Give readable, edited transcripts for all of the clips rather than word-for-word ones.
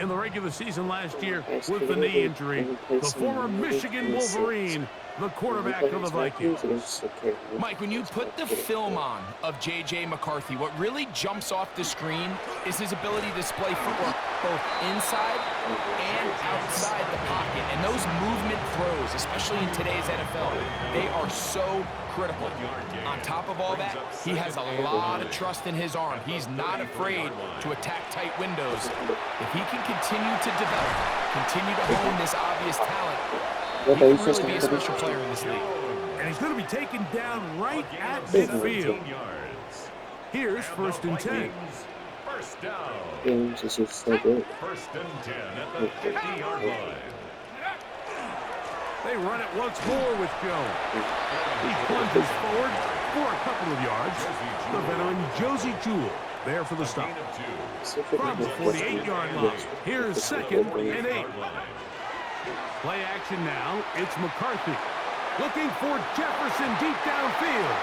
in the regular season last year with the knee injury. The former Michigan Wolverine, the quarterback of the Vikings. Mike, when you put the film on of J.J. McCarthy, what really jumps off the screen is his ability to display footwork both inside and outside the pocket. And those movement throws, especially in today's NFL, they are so critical. On top of all that, he has a lot of trust in his arm. He's not afraid to attack tight windows. If he can continue to develop, continue to hone this obvious talent, he can really be a special player in this league. And he's going to be taken down right at midfield. Here's 1st and 10. First down. Games is just so good. 1st and 10 at the 50-yard line. They run it once more with Jones. He plunges forward for a couple of yards. The veteran Josie Jewell there for the stop. From the 48-yard line, here's 2nd and 8. Play action now. It's McCarthy looking for Jefferson deep downfield.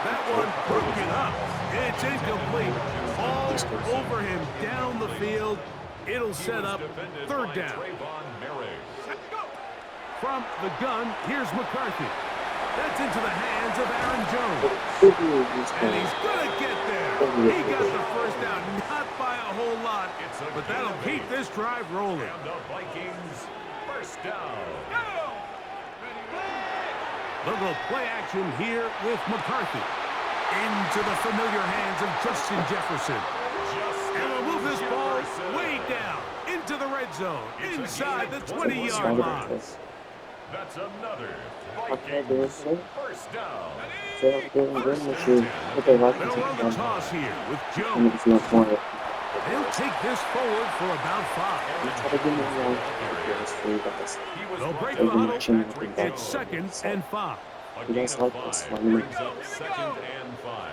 That one broken up. It's incomplete. All over him down the field. It'll set up 3rd down. From the gun, here's McCarthy. That's into the hands of Aaron Jones. And he's going to get there. He got the 1st down, not by a whole lot, but that'll keep this drive rolling. The Vikings, 1st down. They'll go play action here with McCarthy. Into the familiar hands of Justin Jefferson. And they'll move this ball way down into the red zone, inside the 20-yard line. That's another Vikings 1st down. They'll run the toss here with Jones. They'll take this forward for about 5. They'll break the huddle. It's 2nd and 5. Brings up 2nd and 5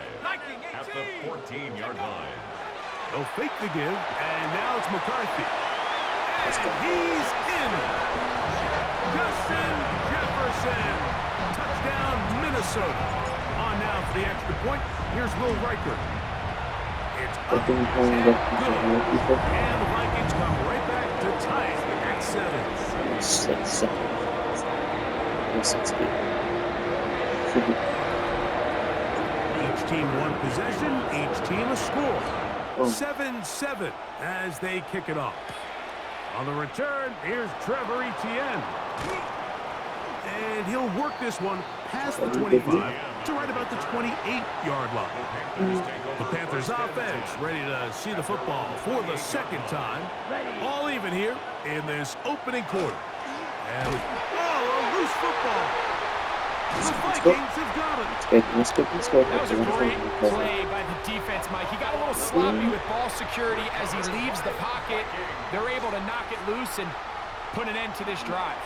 at the 14-yard line. They'll fake the give, and now it's McCarthy. And he's in. Justin Jefferson. Touchdown, Minnesota. On now for the extra point. Here's Will Riker. It's up and good. And the Vikings come right back to tie it at 7. Each team one possession, each team a score. 7-7 as they kick it off. On the return, here's Trevor Etienne. And he'll work this one past the 25 to right about the 28-yard line. The Panthers offense ready to see the football for the 2nd time. All even here in this opening quarter. And a loose football. The Vikings have got it. That was a great play by the defense, Mike. He got a little sloppy with ball security as he leaves the pocket. They're able to knock it loose and put an end to this drive.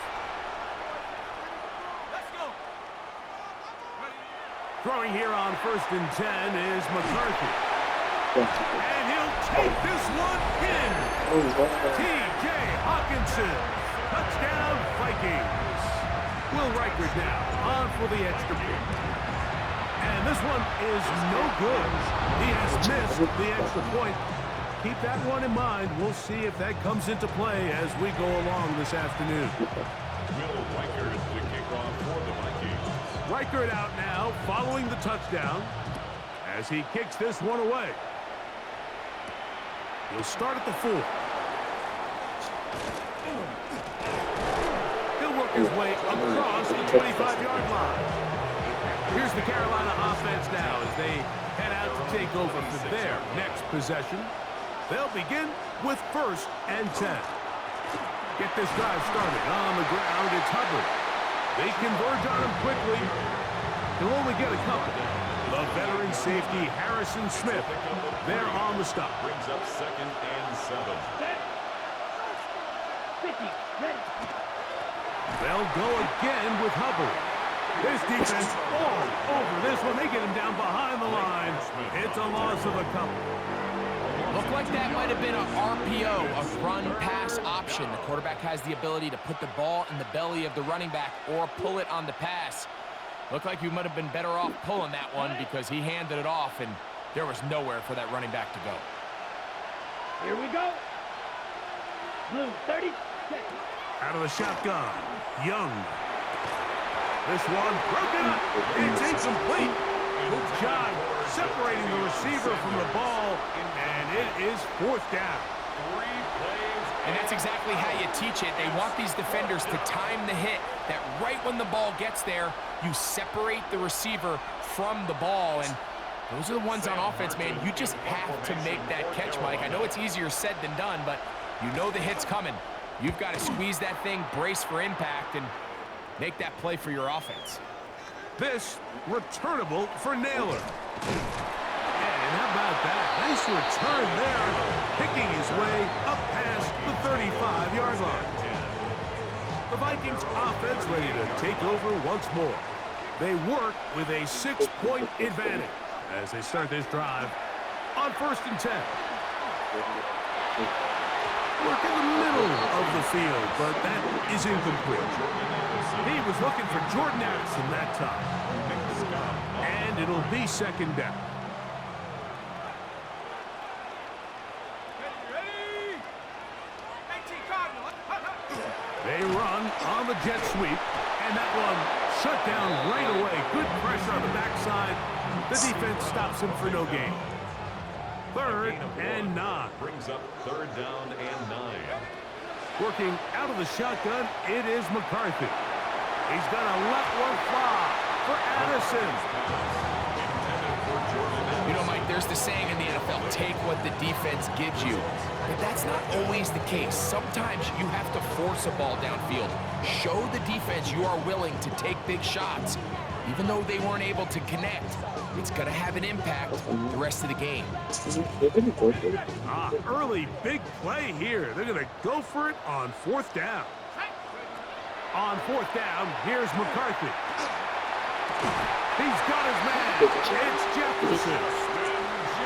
Throwing here on 1st and 10 is McCarthy. And he'll take this one in. T.J. Hawkinson. Touchdown, Vikings. Will Riker now on for the extra point. And this one is no good. He has missed the extra point. Keep that one in mind. We'll see if that comes into play as we go along this afternoon. Will Riker is the kickoff for the Vikings. Riker out now following the touchdown as he kicks this one away. He'll start at the 4. He'll work his way across the 25-yard line. Here's the Carolina offense now as they head out to take over for their next possession. They'll begin with 1st and 10. Get this drive started on the ground. It's Hubbard. They converge on him quickly. He'll only get a couple. The veteran safety, Harrison Smith, they're on the stop. Brings up 2nd and 7. They'll go again with Hubbard. This defense all over this one. They get him down behind the line. It's a loss of a couple. Looked like that might have been an RPO, a run-pass option. The quarterback has the ability to put the ball in the belly of the running back or pull it on the pass. Looked like you might have been better off pulling that one because he handed it off, and there was nowhere for that running back to go. Here we go. Out of the shotgun, Young. This one broken up. It's incomplete. Good job separating the receiver from the ball, and it is 4th down. And that's exactly how you teach it. They want these defenders to time the hit, that right when the ball gets there, you separate the receiver from the ball. And those are the ones on offense, man. You just have to make that catch, Mike. I know it's easier said than done, but you know the hit's coming. You've got to squeeze that thing, brace for impact, and make that play for your offense. This returnable for Naylor. And how about that? Nice return there, picking his way up past the 35-yard line. The Vikings offense ready to take over once more. They work with a 6-point advantage as they start this drive on 1st and 10. Work in the middle of the field, but that is incomplete. He was looking for Jordan Addison that time. And it'll be 2nd down. They run on the jet sweep, and that one shut down right away. Good pressure on the backside. The defense stops him for no gain. 3rd and 9. Brings up 3rd down and 9. Working out of the shotgun, it is McCarthy. He's going to let one fly for Addison. You know, Mike, there's the saying in the NFL, take what the defense gives you. But that's not always the case. Sometimes you have to force a ball downfield. Show the defense you are willing to take big shots. Even though they weren't able to connect, it's going to have an impact the rest of the game. Early big play here. They're going to go for it on 4th down. On 4th down, here's McCarthy. He's got his man. It's Jefferson.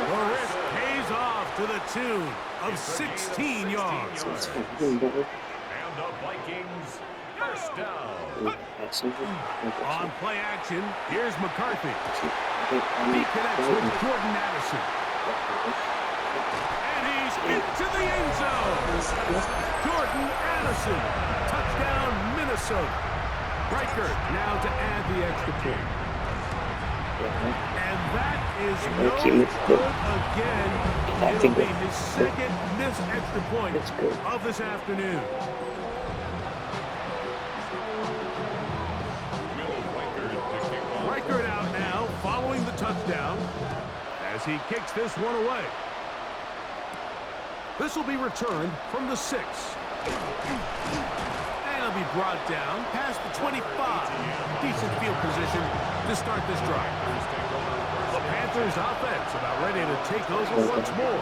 The risk pays off to the tune of 16 yards. And the Vikings, 1st down. On play action, here's McCarthy. He connects with Jordan Addison. And he's into the end zone. Jordan Addison. Touchdown, Minnesota. Riker now to add the extra point. And that is no good again. It'll be his 2nd missed extra point of this afternoon. Riker out now, following the touchdown, as he kicks this one away. This will be returned from the 6. And it'll be brought down past the 25. Decent field position to start this drive. The Panthers offense about ready to take over once more.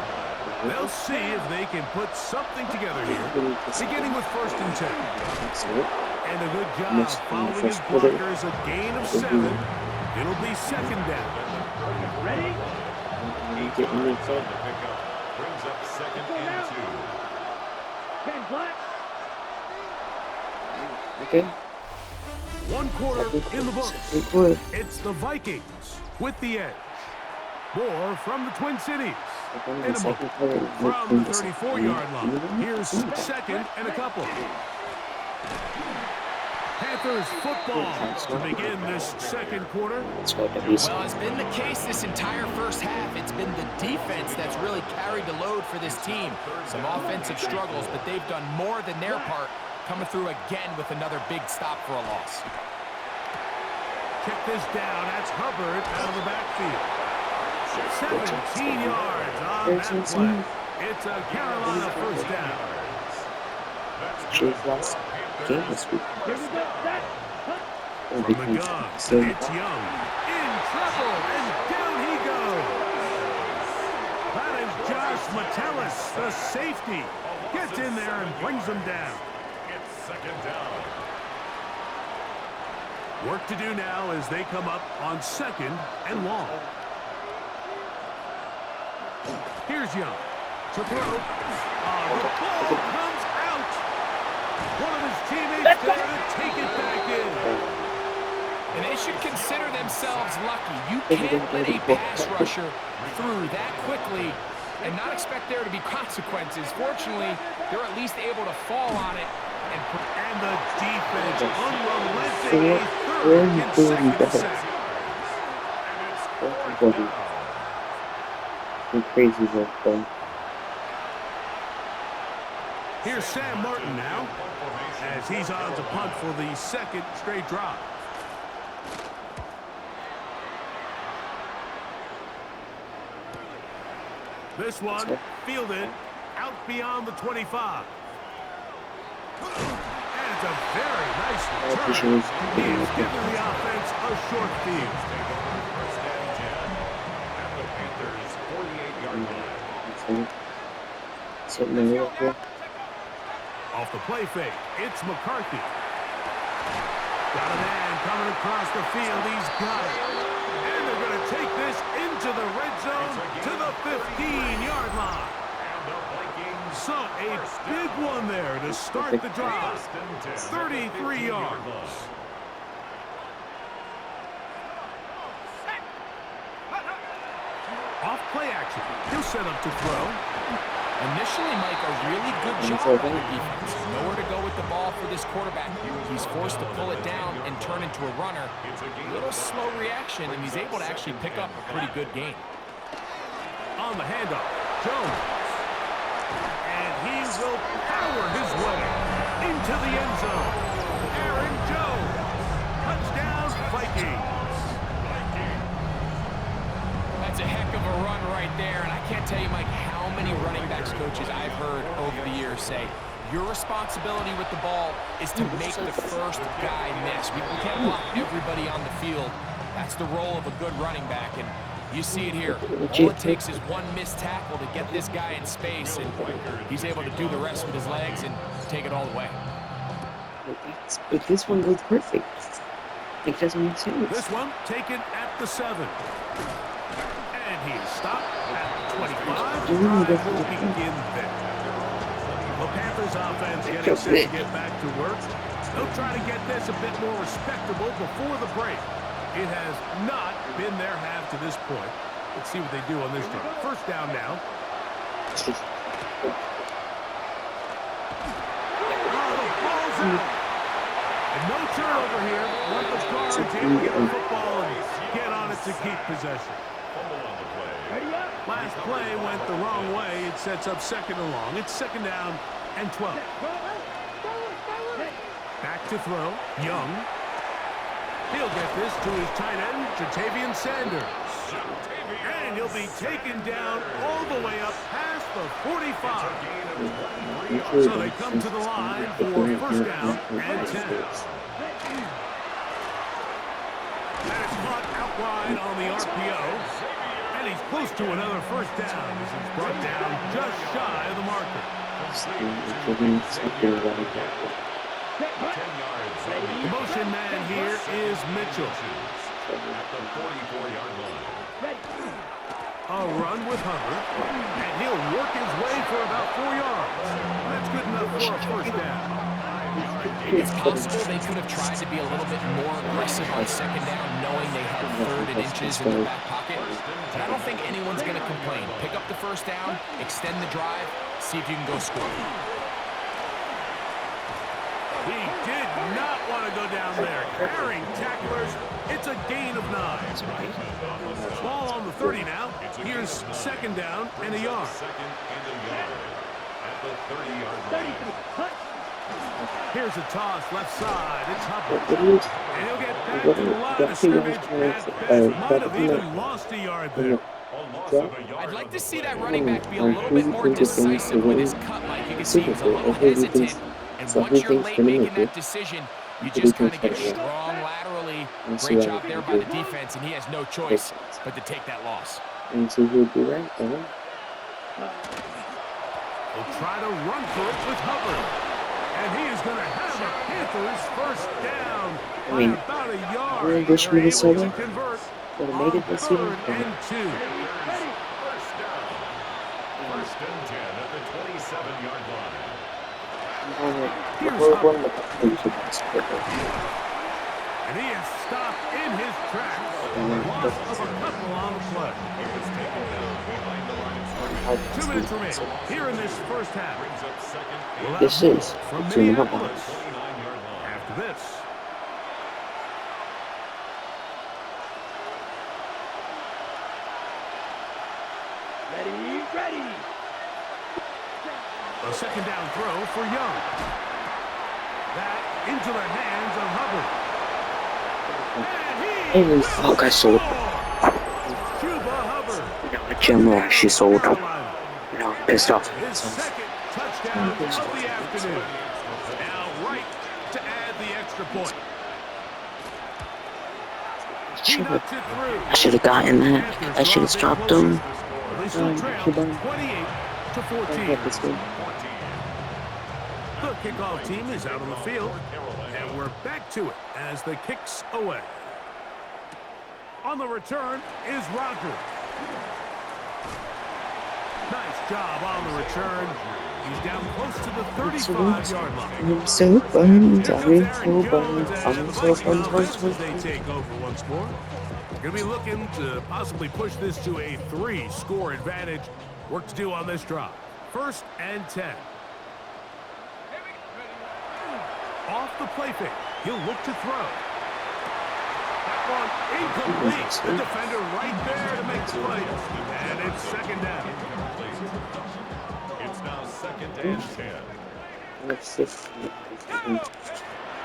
They'll see if they can put something together here, beginning with 1st and 10. And a good job following his blockers, a gain of 7. It'll be 2nd down. Ready? Brings up 2nd and 2. Okay. 1 quarter in the books. It's the Vikings with the edge. More from the Twin Cities. In a moment from the 34-yard line. Here's 2nd and a couple. Panthers football to begin this 2nd quarter. Well, it's been the case this entire 1st half. It's been the defense that's really carried the load for this team. Some offensive struggles, but they've done more than their part, coming through again with another big stop for a loss. Check this down. That's Hubbard out of the backfield. 17 yards on that play. It's a Carolina 1st down. Last game this week. From the gun, it's Young. In trouble, and down he goes. That is Josh Metellus, the safety. Gets in there and brings him down. It's 2nd down. Work to do now as they come up on 2nd and long. Here's Young to throw. The ball comes out. One of his teammates there to take it back in. And they should consider themselves lucky. You can't let a pass rusher through that quickly and not expect there to be consequences. Fortunately, they're at least able to fall on it. And the defense unrelenting, a third consecutive sack. Crazy work done. Here's Sam Martin now, as he's on to punt for the second straight drive. This one fielded out beyond the 25. And it's a very nice return. He has given the offense a short field. First and 10 at the Panthers' 48-yard line. Off the play fake, it's McCarthy. Got a man coming across the field. He's got it. And they're going to take this into the red zone to the 15-yard line. So a big one there to start the drive. 33 yards. Off play action. He'll set up to throw. Initially, Mike, a really good job by the defense. Nowhere to go with the ball for this quarterback. He's forced to pull it down and turn into a runner. A little slow reaction, and he's able to actually pick up a pretty good gain. On the handoff, Jones. And he will power his way into the end zone. Aaron Jones. Touchdown, Vikings. That's a heck of a run right there, and I can't tell you, Mike, how many running backs coaches I've heard over the years say, your responsibility with the ball is to make the first guy miss. We can't block everybody on the field. That's the role of a good running back, and you see it here. All it takes is one missed tackle to get this guy in space, and he's able to do the rest with his legs and take it all the way. But this one goes perfect. It doesn't make sense. This one taken at the 7. And he's stopped at 25. Drive will begin there. The Panthers offense getting set to get back to work. They'll try to get this a bit more respectable before the break. It has not been their half to this point. Let's see what they do on this drive. First down now. Oh, the ball's out. And no turnover here. Want the Cards able to get the football and get on it to keep possession. Last play went the wrong way. It sets up second and long. It's second down and 12. Back to throw. Young. He'll get this to his tight end, Jatavian Sanders. And he'll be taken down all the way up past the 45. So they come to the line for first down and 10. That is caught out wide on the RPO. And he's close to another first down as he's brought down just shy of the marker. The motion man here is Mitchell. At the 44-yard line. A run with Hubbard, and he'll work his way for about 4 yards. That's good enough for a first down. It's possible they could have tried to be a little bit more aggressive on second down, knowing they had third and inches in their back pocket. But I don't think anyone's going to complain. Pick up the first down, extend the drive, see if you can go score. He did not want to go down there. Carrying tacklers, it's a gain of 9. Ball on the 30 now. Here's second down and a yard. Second and a yard at the 30-yard line. Here's a toss left side. It's Hubbard. And he'll get back to the line of scrimmage. At best, might have even lost a yard there. I'd like to see that running back be a little bit more decisive with his cut, Mike. You can see he's a little hesitant. And once you're late making that decision, you just kind of get strong laterally. Great job there by the defense, and he has no choice but to take that loss. And so he'll be right there. He'll try to run for it with Hubbard. And he is going to have the Panthers first down by about a yard. I wish we were so able to convert would have made it this year. third and 2. First down. First and 10 at the 27-yard line. And he is stopped in his tracks. Loss of a couple on the play. He was taken down behind the line of scrimmage. 2 minutes remaining here in this first half. Brings up second We'll and have This more is from a 2-minute Minneapolis 29-yard line. after this. Ready. A second down throw for Young. That into the hands of Hubbard. And he Oh, guys, sold. Cuba Hubbard. You know, General actually sold. Carolina. You know, I'm pissed off. His second touchdown of the afternoon. Now right to add the extra point. He knocks it through. I should have gotten that. I should have stopped him. They still trail 28 to 14. The kickoff team is out on the field, and we're back to it as the kicks away. On the return is Roger. Nice job on the return. He's down close to the 35-yard line. I'm so burned. Here I'm comes so Aaron burned. Jones as I'm the so Vikings burned. as they take over once more. Going to be looking to possibly push this to a 3-score advantage. Work to do on this drive. 1st and 10. Off the play fake. He'll look to throw. That one incomplete. The defender right there to make the play. And it's second down. It's now second and 10. Let's just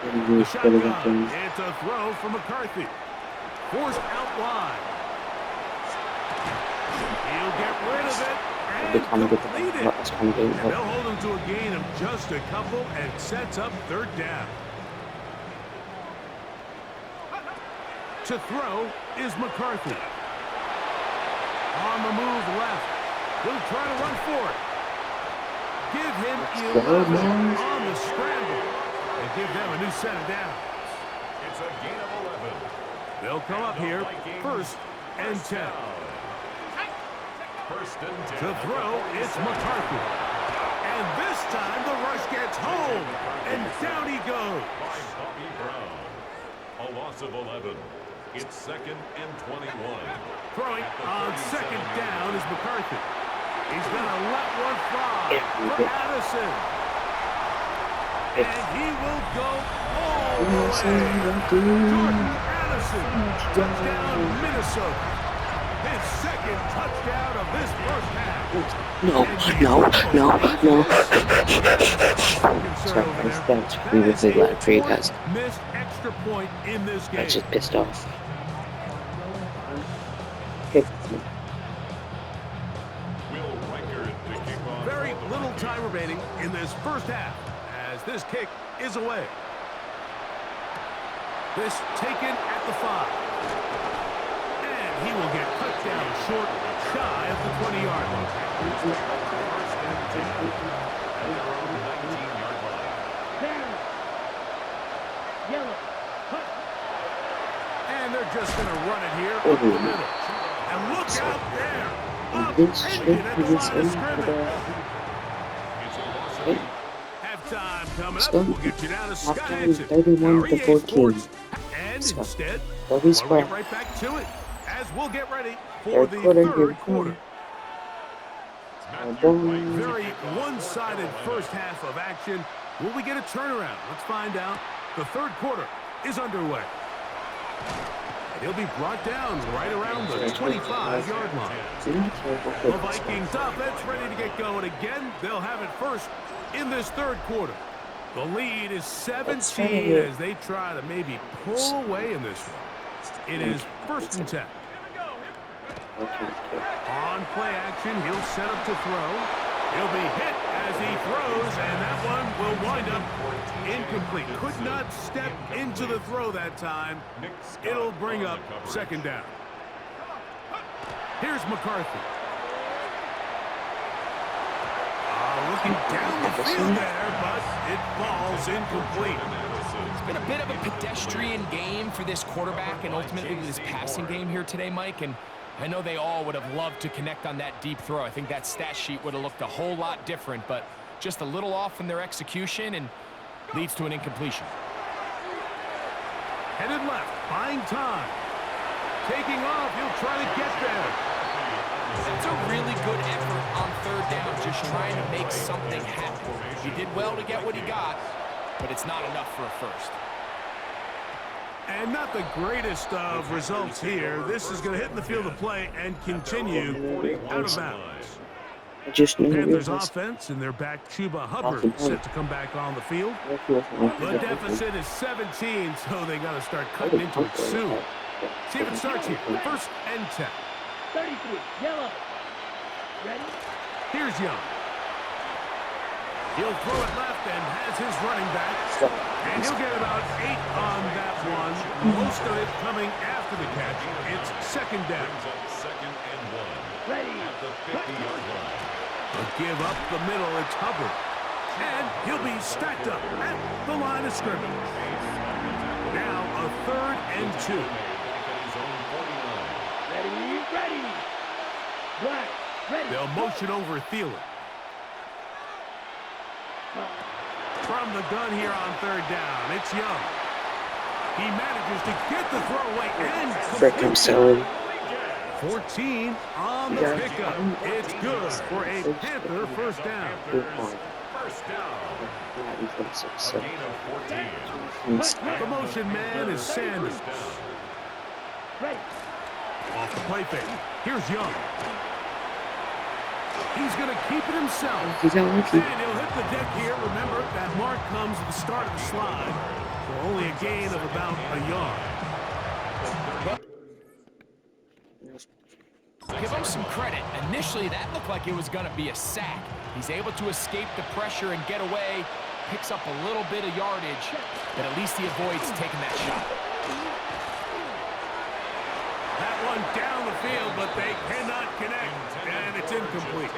The shotgun. It's a throw for McCarthy. Forced out wide. He'll get rid of it and complete it. And they'll hold him to a gain of just a couple and sets up 3rd down. To throw is McCarthy. On the move left. He'll try to run for it. Give him 11 on the scramble. And give them a new set of downs. It's a gain of 11. They'll come up here 1st and 10. First and 10. To throw, it's McCarthy. And this time the rush gets home. And down he goes. By Bobby Brown. A loss of 11. It's 2nd and 21. Throwing on 2nd down is McCarthy. He's going to let one fly for Addison. And he will go all the way. Jordan Addison, touchdown Minnesota. His 2nd touchdown of this first half. No. Sorry guys, that's really glad for you guys. Missed extra point in this game. I just pissed off. Will Riker to kick off. Very little time remaining in this first half as this kick is away. This taken at the 5. And he will get cut down short, shy of the 20-yard line. First and 10. At their own 19-yard line. And they're just going to run it here up the middle. And look out there. Upended at the line of scrimmage. It's a loss of 8. Halftime coming up. We'll get you down to Scott Hansen. 31 to 14. And instead, Bobby we'll Square. get right back to it as we'll get ready for Third the quarter, third here quarter. Boom. Very one-sided first half of action. Will we get a turnaround? Let's find out. The third quarter is underway. And he'll be brought down right around the 25-yard line. The Vikings offense ready to get going again. They'll have it first in this third quarter. The lead is 17 as they try to maybe pull away in this one. It is 1st and 10. On play action, he'll set up to throw. He'll be hit as he throws, and that one will wind up incomplete. Could not step into the throw that time. It'll bring up 2nd down. Here's McCarthy. Looking down the field there, but it falls incomplete. It's been a bit of a pedestrian game for this quarterback and ultimately this passing game here today, Mike. And I know they all would have loved to connect on that deep throw. I think that stat sheet would have looked a whole lot different, but just a little off in their execution and leads to an incompletion. Headed left, buying time. Taking off, he'll try to get there. That's a really good effort on third down, just trying to make something happen. He did well to get what he got, but it's not enough for a first. And not the greatest of results here. This is going to hit in the field of play and continue out of bounds. I just Panthers offense, and their back Chuba Hubbard set to come back on the field. The deficit is 17, so they got to start cutting into it soon. See if it starts here. First and 10. 33, yellow. Ready? Here's Young. He'll throw it left and has his running back. And he'll get about 8 on that one. Most of it coming after the catch. It's second down. Second and 1. Ready? At the 50-yard line. A give up the middle, it's Hubbard. And he'll be stacked up at the line of scrimmage. Now a third and 2. Ready? Ready? Black. Ready? They'll motion over Thielen. From the gun here on third down, it's Young. He manages to get the throw away and Frick, I'm selling. 14 on the pickup. It's good for a Panther first down. First down. A gain of 14. The motion man is Sanders. Ready? Off the play fake. Here's Young. He's going to keep it himself. He's unlucky. And he'll hit the deck here. Remember, that mark comes at the start of the slide. So only a gain of about a yard. Give him some credit. Initially, that looked like it was going to be a sack. He's able to escape the pressure and get away. Picks up a little bit of yardage, but at least he avoids taking that shot. That one down the field, but they cannot connect, and it's incomplete.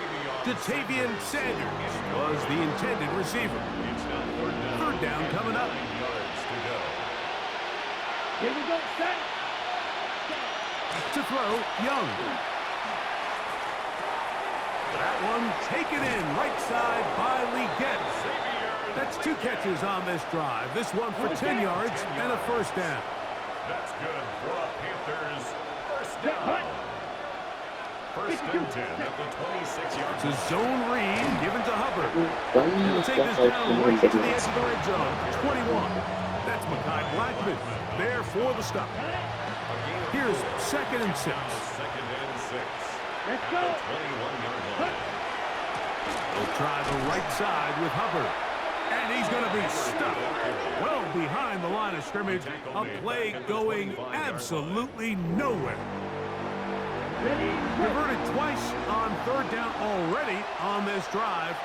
Jatavian Sanders was the intended receiver. Third down coming up. Here we go, set. To throw, Young. That one taken in, right side by Leggett. That's 2 catches on this drive. This one for 10 yards and a first down. That's good for the Panthers. First down. First and 10 at the 26-yard It's a line. zone read given to Hubbard. He'll take this down right to the edge of the red zone. 21. That's Mekhi Blackman there for the stop. Here's second and 6. Second and 6. Let's At go. the 21-yard line. They'll try the right side with Hubbard. And he's going to be stuck well behind the line of scrimmage. A play going absolutely nowhere. Ready? Reverted twice on third down already on this drive.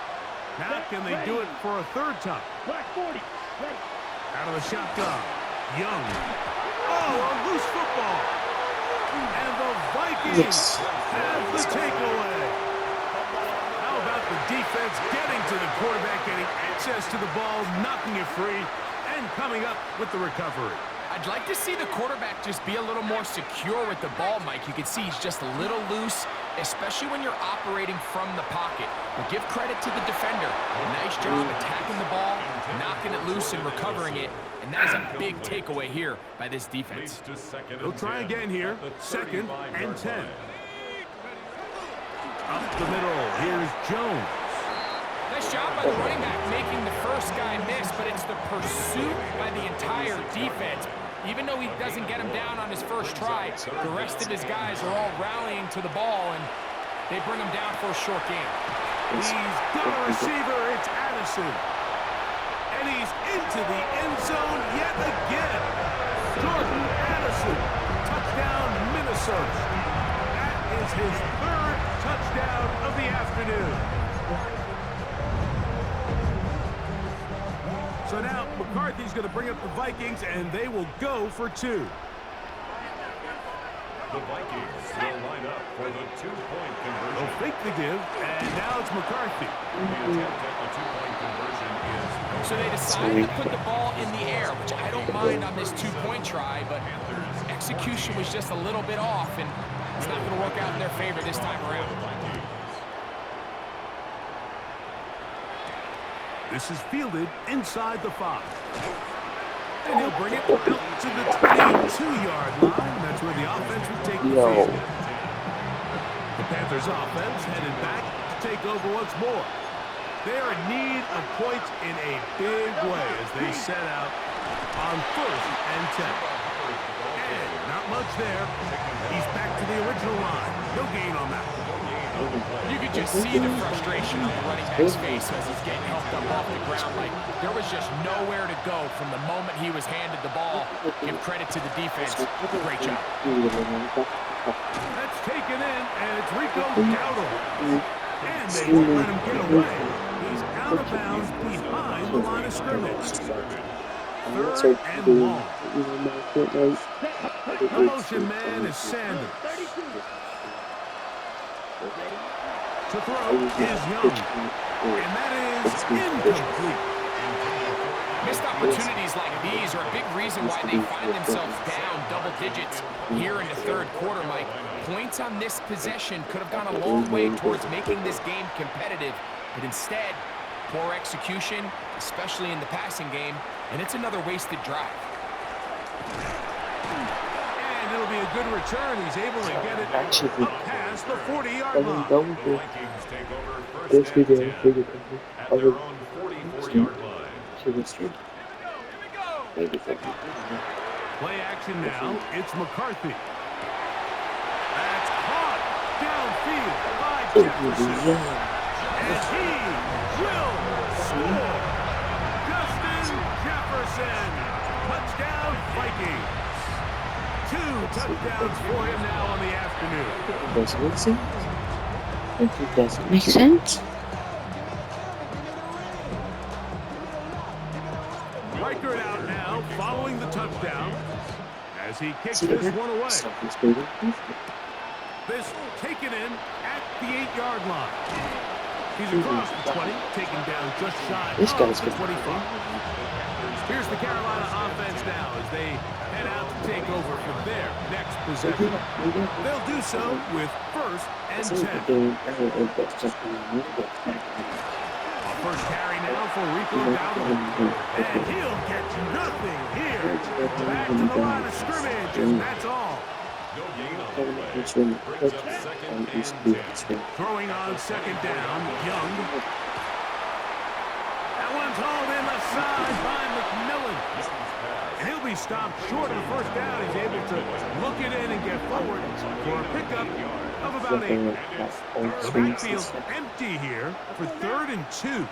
Now can they do it for a third time? Black 40. Ready? Out of the shotgun. Young. Oh, a loose football. And the Vikings have the takeaway. How about the defense getting to the quarterback, getting access to the ball, knocking it free, and coming up with the recovery. I'd like to see the quarterback just be a little more secure with the ball, Mike. You can see he's just a little loose, especially when you're operating from the pocket. But give credit to the defender. Nice job attacking the ball, knocking it loose and recovering it. And that is a big takeaway here by this defense. They'll try again here. Second and 10. Up the middle. Here's Jones. Nice job by the running back making the first guy miss, but it's the pursuit by the entire defense. Even though he doesn't get him down on his first try, the rest of his guys are all rallying to the ball, and they bring him down for a short game. He's got a receiver. It's Addison. And he's into the end zone yet again. Jordan Addison. Touchdown, Minnesota. That is his 3rd touchdown of the afternoon. So now McCarthy's going to bring up the Vikings, and they will go for 2. The Vikings will line up for the 2-point conversion. They'll fake the give, and now it's McCarthy. The attempt at the 2-point conversion is... So they decided to put the ball in the air, which I don't mind on this 2-point try, but execution was just a little bit off, and it's not going to work out in their favor this time around. This is fielded inside the 5. And he'll bring it out to the 22-yard line. That's where the offense will take the field. The Panthers offense headed back to take over once more. They are in need of points in a big way as they set out on 1st and 10. And not much there. He's back to the original line. No gain on that. You could just see the frustration on the running back's face as he's getting helped up off the ground. Like, there was just nowhere to go from the moment he was handed the ball. Give credit to the defense. Great job. That's taken in, and it's Rico Dowdle. And they won't let him get away. He's out of bounds behind the line of scrimmage. 3rd and long. The motion man is Sanders. To throw is Young. And that is incomplete. Missed opportunities like these are a big reason why they find themselves down double digits here in the 3rd quarter, Mike. Points on this possession could have gone a long way towards making this game competitive, but instead, poor execution, especially in the passing game, and it's another wasted drive. And it'll be a good return. He's able to get it up past the 40-yard line. The Vikings take over 1st and 10 at their own 44-yard line. Play action now. It's McCarthy. That's caught downfield by Jefferson. And he will score. Justin Jefferson. Touchdown Vikings. 2 touchdowns for him now on the afternoon. Doesn't make sense. It doesn't make sense. Riker out now, following the touchdown, as he kicks this one away. This taken in at the 8-yard line. He's across the 20, taken down just shy of the 25. Here's the Carolina offense now as they head out to take over for their next possession. They'll do so with 1st and 10. First carry now for Rico Dowdle. And he'll get nothing here. Back to the line of scrimmage, and that's all. No gain on the play. Brings up 2nd and 10. Throwing on 2nd down, Young. That one's hauled in left side by McMillan. And he'll be stopped short of the 1st down. He's able to look it in and get forward for a pickup of about 8. The backfield's empty here for 3rd and 2.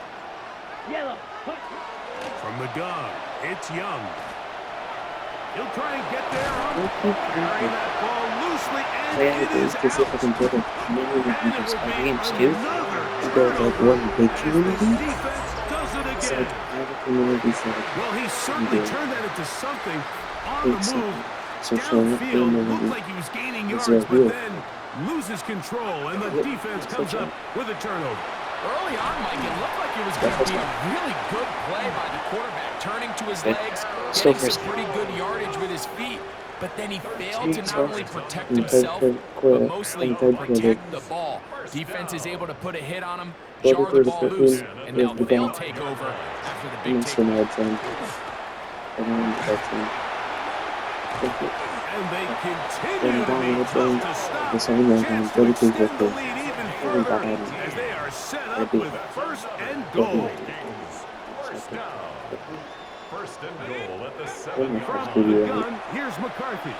Yellow. From the gun, it's Young. He'll try and get there on carry that ball loosely, and it is out. Defense does it again. Well, he certainly turned that into something on the move. Downfield, looked like he was gaining yards, but then loses control, and the defense comes up with a turnover. Early on, Mike, it looked like it was going to be a really good play by the quarterback, turning to his legs, getting some pretty good yardage with his feet, but then he failed to not only protect himself, but mostly protect the ball. Defense is able to put a hit on him, jar the ball loose, and now they'll take over after the big takeover. And they continue to be tough to stop. Chance to extend the lead even further as they are set up with 1st and goal. First down. 1st and goal at the 7. From the gun, here's McCarthy.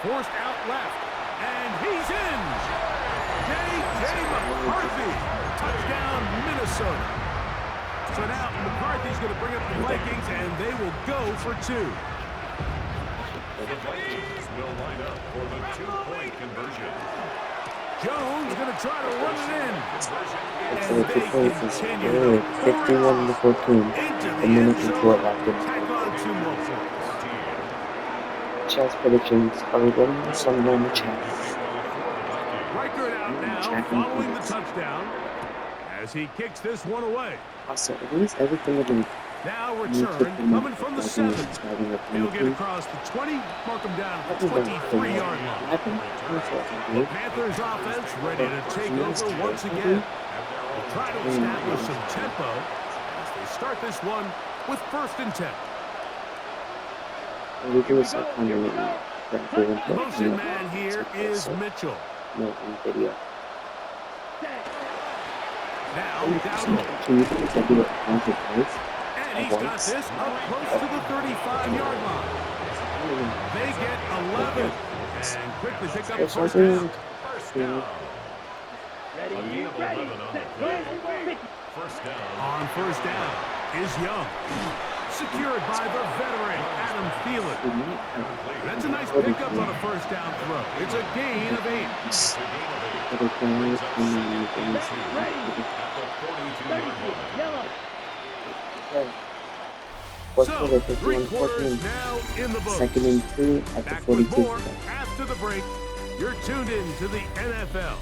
Forced out left, and he's in. J.J. McCarthy. Touchdown, Minnesota. So now McCarthy's going to bring up the Vikings, and they will go for 2. The Vikings will line up for the 2-point conversion. Jones going to try to run it in. And they continue to 51-14. into the A minute end and 4 zone. left. Tack on 2 more points. Chess predictions are running somewhere in the chat. Riker out now, following the touchdown, as he kicks this one away. Also, at least everything of the Now return, coming from the 7. He'll get across the 20, mark him down at the 23-yard line. The Panthers offense ready to take over once again. They'll try to establish some tempo as they start this one with 1st and 10. And we do a secondary for everyone, but Motion man here is Mitchell. no on video. Now, Can Dowdle. you guys do it once or twice? And he's got this up close to the 35-yard line. They get 11 and quickly pick up first down. First down. Ready, A gain of ready, 11 on set, the go, play. go. First down. On first down is Young. Secured by the veteran, Adam Thielen. That's a nice pickup on a first down throw. It's a gain of 8. At the 42-yard line. Yellow. So, 3 quarters now in the books. Second and 2 at the Back 42. with more after the break. You're tuned in to the NFL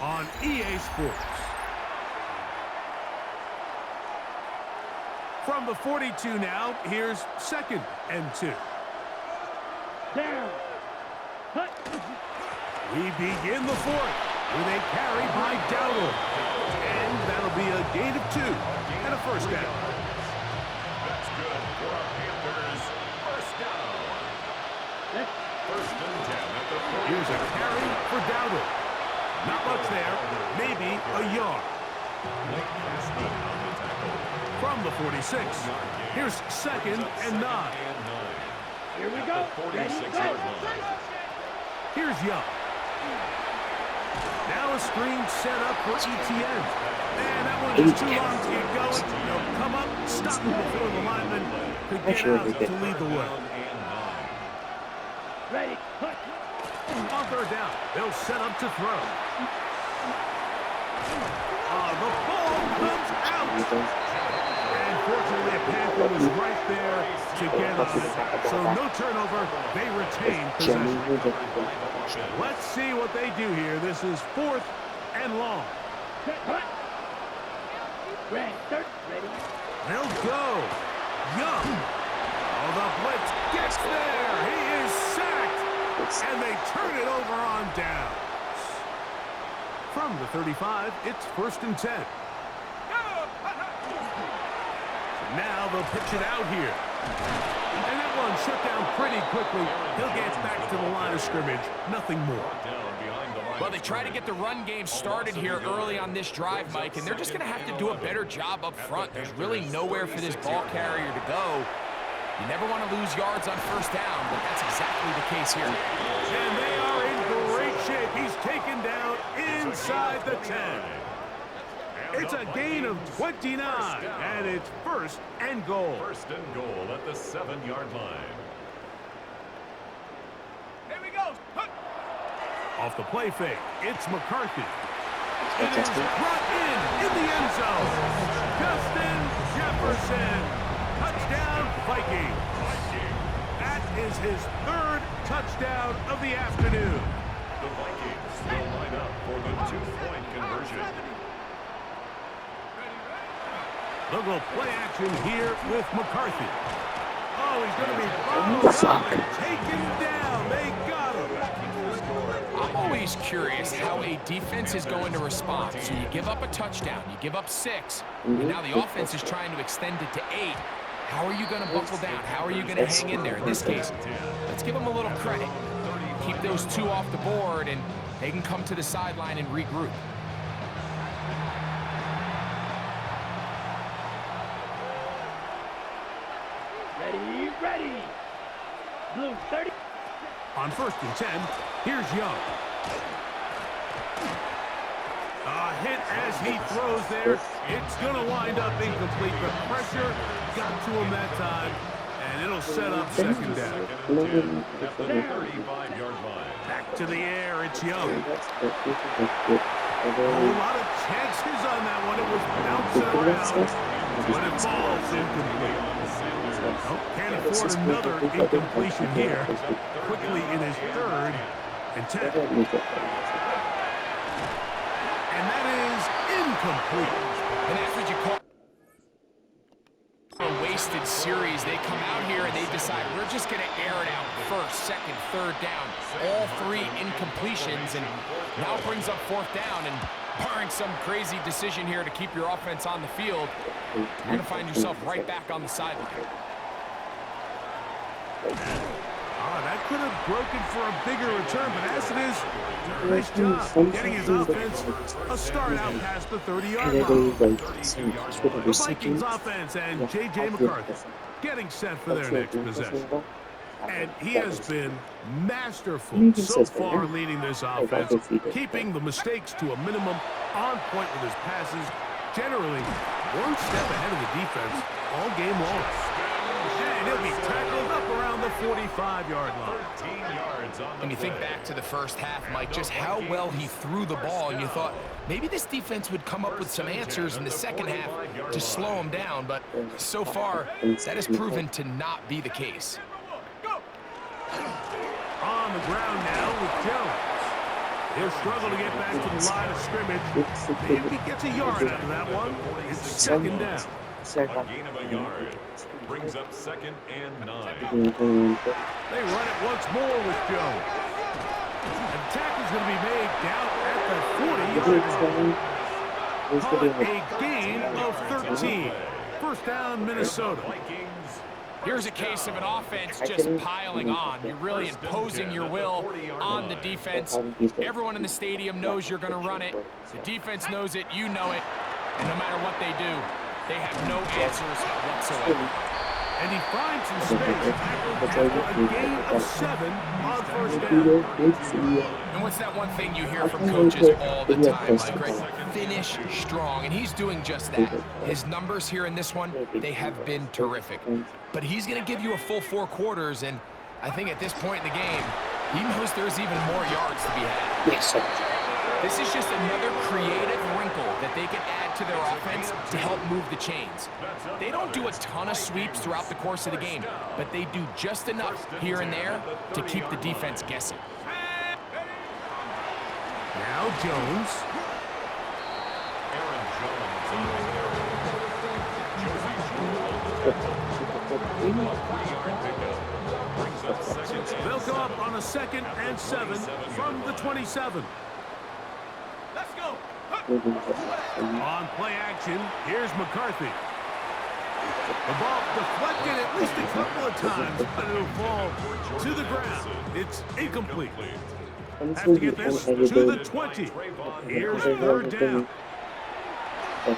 on EA Sports. From the 42 now, here's second and 2. Down. Hut. We begin the fourth with a carry by Dowdle. And that'll be a gain of 2 and a first down. That's good for our Panthers. First down. First and 10 at the 40. Here's a carry for Dowdle. Not much there, maybe a yard. From the 46, here's second and 9. Here we go. Ready, go. Here's Young. Now a screen set up for ETN. And that one just too long to get going. He'll come up, stop him before the lineman could get out to lead the way. Ready, hut. On third down, they'll set up to throw. The ball comes out. And fortunately, a Panther was right there to get on it. So no turnover, they retain possession. Let's see what they do here. This is 4th and long. Set, hut. Ready, start. Ready. They'll go. Young. Oh, the blitz gets there. He is sacked. And they turn it over on downs. From the 35, it's 1st and 10. Now they'll pitch it out here. And that one shut down pretty quickly. He'll get back to the line of scrimmage. Nothing more. Well, they try to get the run game started here early on this drive, Mike, and they're just going to have to do a better job up front. There's really nowhere for this ball carrier to go. You never want to lose yards on first down, but that's exactly the case here. And they are in great shape. He's taken down inside the 10. It's a gain of 29, and it's 1st and goal. First and goal at the 7-yard line. Here we go. Off the play fake, it's McCarthy. It is brought in the end zone. Justin Jefferson. Touchdown, Vikings. That is his 3rd touchdown of the afternoon. The Vikings will line up for the 2-point conversion. They'll go play action here with McCarthy. Oh, he's going to be followed up and taken down. They got him. I'm always curious how a defense is going to respond. So you give up a touchdown, you give up 6, and now the offense is trying to extend it to 8. How are you going to buckle down? How are you going to hang in there? In this case, let's give them a little credit. Keep those 2 off the board, and they can come to the sideline and regroup. Ready, ready. Blue 30. On 1st and 10, here's Young. A hit as he throws there. It's going to wind up incomplete. The pressure got to him that time, and it'll set up 2nd down. At the 35-yard line. Back to the air, it's Young. A lot of chances on that one. It was bouncing around, but it falls incomplete. Oh, can't afford another incompletion here. Quickly in his 3rd and 10. And that is incomplete. And that's what you call a wasted series. They come out here and they decide we're just going to air it out 1st, 2nd, 3rd down. All 3 incompletions, and now brings up 4th down. And barring some crazy decision here to keep your offense on the field, you're going to find yourself right back on the sideline. That could have broken for a bigger return, but as it is, nice job getting his offense a start out past the 30-yard line. The Vikings offense and J.J. McCarthy getting set for their next possession. And he has been masterful so far leading this offense, keeping the mistakes to a minimum, on point with his passes, generally one step ahead of the defense all game long. And he'll be tackled up around the 45-yard line. 13 yards on the When you think back to the first half, Mike, just how well he threw the ball, and you thought maybe this defense would come up with some answers in the second half to slow him down, but so far, that has proven to not be the case. On the ground now with Jones. He'll struggle to get back to the line of scrimmage. Maybe he gets a yard out of that one. It's second down. A gain of a yard. Brings up 2nd and 9. They run it once more with Jones. And the tackle's going to be made down at the 40-yard line. Call it a gain of 13. First down, Minnesota. Here's a case of an offense just piling on. You're really imposing your will on the defense. Everyone in the stadium knows you're going to run it. The defense knows it, you know it. And no matter what they do, they have no answers whatsoever. And he finds some space. After a gain of 7 on first down. And what's that one thing you hear from coaches all the time, Mike? Right? Finish strong, and he's doing just that. His numbers here in this one, they have been terrific. But he's going to give you a full 4 quarters, and I think at this point in the game, he knows there's even more yards to be had. Yes, sir. This is just another creative wrinkle that they can add to their offense to help move the chains. They don't do a ton of sweeps throughout the course of the game, but they do just enough here and there to keep the defense guessing. Now Jones. Aaron Jones on the carry. Brings up 2nd and They'll go up on a 2nd and 7 from the 27. Let's go. On play action, here's McCarthy. The ball deflected at least a couple of times, but it'll fall to the ground. It's incomplete. Have to get this to the 20. Here's 3rd down. That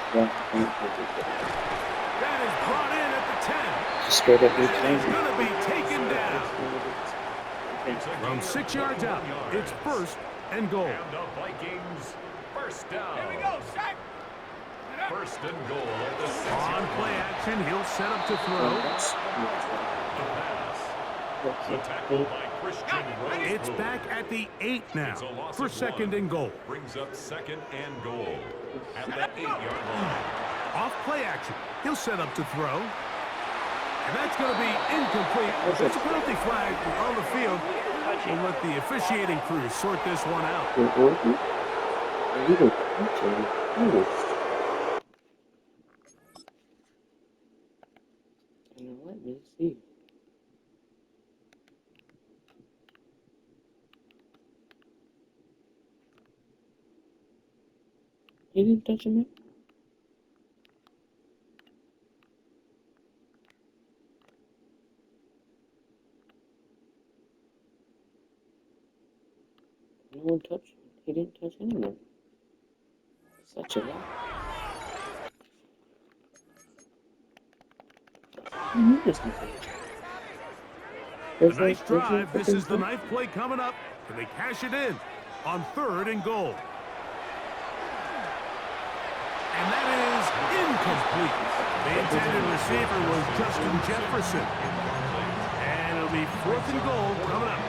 is brought in at the 10. Straight up And he's going to be taken down. From 6 yards out, it's 1st and goal. And the Vikings, 1st down. Here we go, Shaq. 1st and goal at the 6 On play action, he'll set up to throw. The tackle by Christian Rose. It's back at the 8 now for 2nd and goal. Brings up 2nd and goal at the 8-yard line. Off play action, he'll set up to throw. And that's going to be incomplete. There's a penalty flag on the field. We'll let the officiating crew sort this one out. Let me see. You didn't touch him yet? No one touched him. He didn't touch anyone. Such a lie. A nice drive. This is the 9th play coming up. Can they cash it in on 3rd and goal? And that is incomplete. The intended receiver was Justin Jefferson. And it'll be 4th and goal coming up.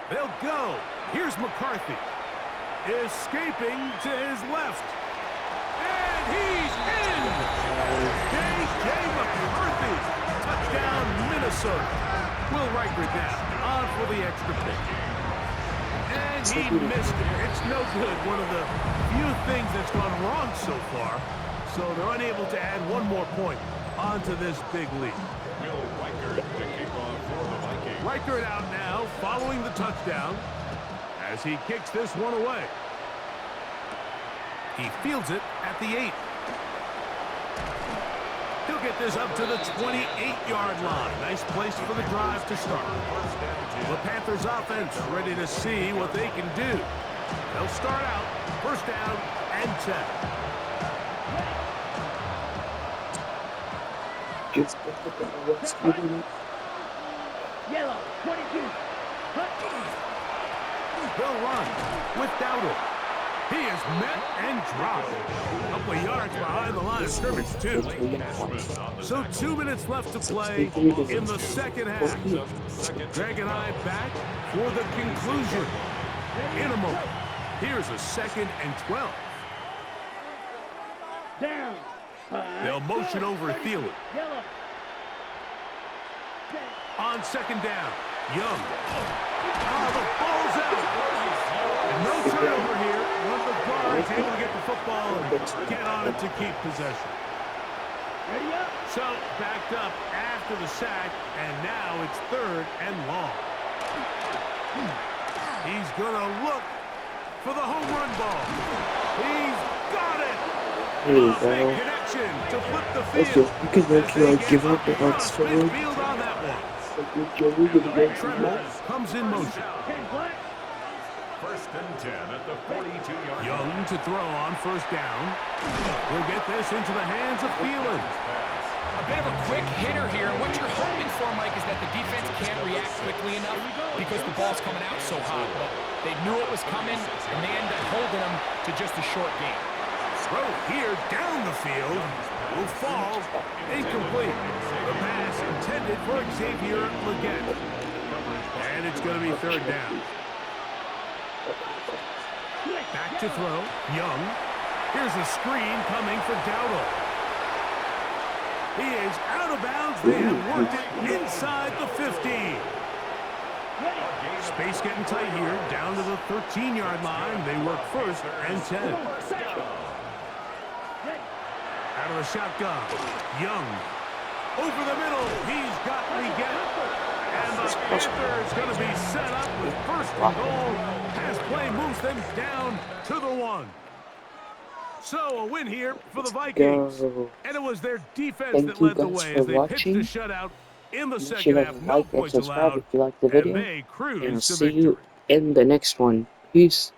They'll go. Here's McCarthy. Escaping to his left. And he's in! J.J. McCarthy. Touchdown, Minnesota. Will Riker down on for the extra point. And he missed it. It's no good. One of the few things that's gone wrong so far. So they're unable to add one more point onto this big lead. Will Riker to kick off for the Vikings. Riker out now following the touchdown as he kicks this one away. He fields it at the 8. get this up to the 28-yard line. Nice place for the drive to start. The Panthers offense ready to see what they can do. They'll start out first down and 10. Yellow, 22. They'll run with Dowdle. He is met and dropped. A couple of yards behind the line of scrimmage, too. So 2 minutes left to play in the second half. Greg and I back for the conclusion. In a moment, here's a 2nd and 12. Down. They'll motion over Thielen. Yellow. On 2nd down, Young. Oh, the ball's out. And no turnover here. One of the guards able to get the football and get on it to keep possession. Ready up. So, backed up after the sack, and now it's 3rd and long. He's going to look for the home run ball. He's got it. There you A big go. connection to flip the That's field. just, you can make you like give up and not score. Field on that one. Tremble Comes in motion. 10 black. 1st and 10 at the 42-yard line. Young to throw on 1st down. We'll get this into the hands of Thielen. A bit of a quick hitter here. What you're hoping for, Mike, is that the defense can't react quickly enough because the ball's coming out so hot. But they knew it was coming, and they ended up holding them to just a short game. Throw here down the field. Will fall. Incomplete. The pass intended for Xavier Legette. And it's going to be 3rd down. Back to throw. Young. Here's a screen coming for Dowdle. He is out of bounds. They have worked it inside the 15. Space getting tight here. Down to the 13-yard line. They work 1st and 10. Out of the shotgun. Young. Over the middle. He's got Legette. And the Panthers going to be set up with 1st and goal as play moves them down to the 1. So a win here for the Vikings. Go. And it was their defense Thank that you led the guys way for as they pitched watching. a shutout in the Make sure second to half. No like and points subscribe allowed. if you liked the And video. they And I'll cruised to see victory. you in the next one. Peace.